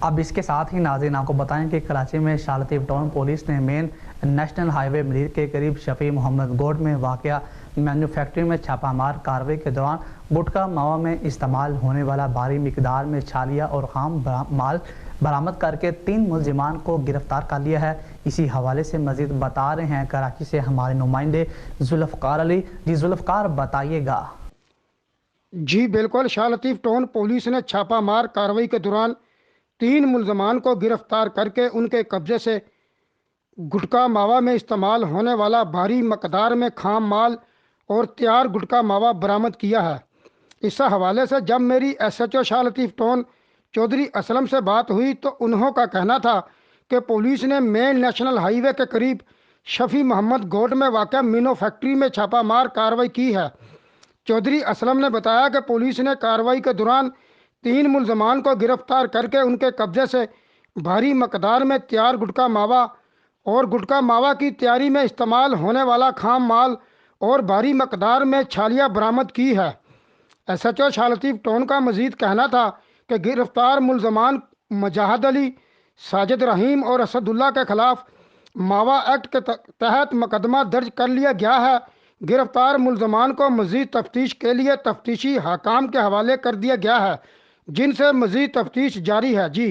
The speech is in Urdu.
اب اس کے ساتھ ہی ناظرین آپ کو بتائیں کہ کراچی میں شالطیف ٹاؤن پولیس نے مین نیشنل ہائی وے ملیر کے قریب شفیع محمد گوڈ میں واقع مینوفیکچری میں چھاپہ مار کارروائی کے دوران گٹکا موا میں استعمال ہونے والا بھاری مقدار میں چھالیاں اور خام مال برآمد کر کے 3 ملزمان کو گرفتار کر لیا ہے۔ اسی حوالے سے مزید بتا رہے ہیں کراچی سے ہمارے نمائندے ذوالفقار علی۔ جی ذوالفقار بتائیے گا۔ جی بالکل، شالطیف ٹاؤن پولیس نے چھاپہ مار کارروائی کے دوران 3 ملزمان کو گرفتار کر کے ان کے قبضے سے گٹکا ماوا میں استعمال ہونے والا بھاری مقدار میں خام مال اور تیار گٹکا ماوا برآمد کیا ہے۔ اس حوالے سے جب میری S H O شالطیف town Chaudhry Aslam سے بات ہوئی تو انہوں کا کہنا تھا کہ پولیس نے مین نیشنل ہائی وے کے قریب شفیع محمد گوڈ میں واقع مینوفیکچری میں چھاپہ مار کارروائی کی ہے۔ چودھری اسلم نے بتایا کہ پولیس نے کارروائی کے دوران 3 ملزمان کو گرفتار کر کے ان کے قبضے سے بھاری مقدار میں تیار گٹکا ماوا اور گٹکا ماوا کی تیاری میں استعمال ہونے والا خام مال اور بھاری مقدار میں چھالیاں برآمد کی ہے۔ ایس ایچ او شالطیف ٹاؤن کا مزید کہنا تھا کہ گرفتار ملزمان مجاہد علی، ساجد رحیم اور اسد اللہ کے خلاف ماوا ایکٹ کے تحت مقدمہ درج کر لیا گیا ہے۔ گرفتار ملزمان کو مزید تفتیش کے لیے تفتیشی حکام کے حوالے کر دیا گیا ہے، جن سے مزید تفتیش جاری ہے۔ جی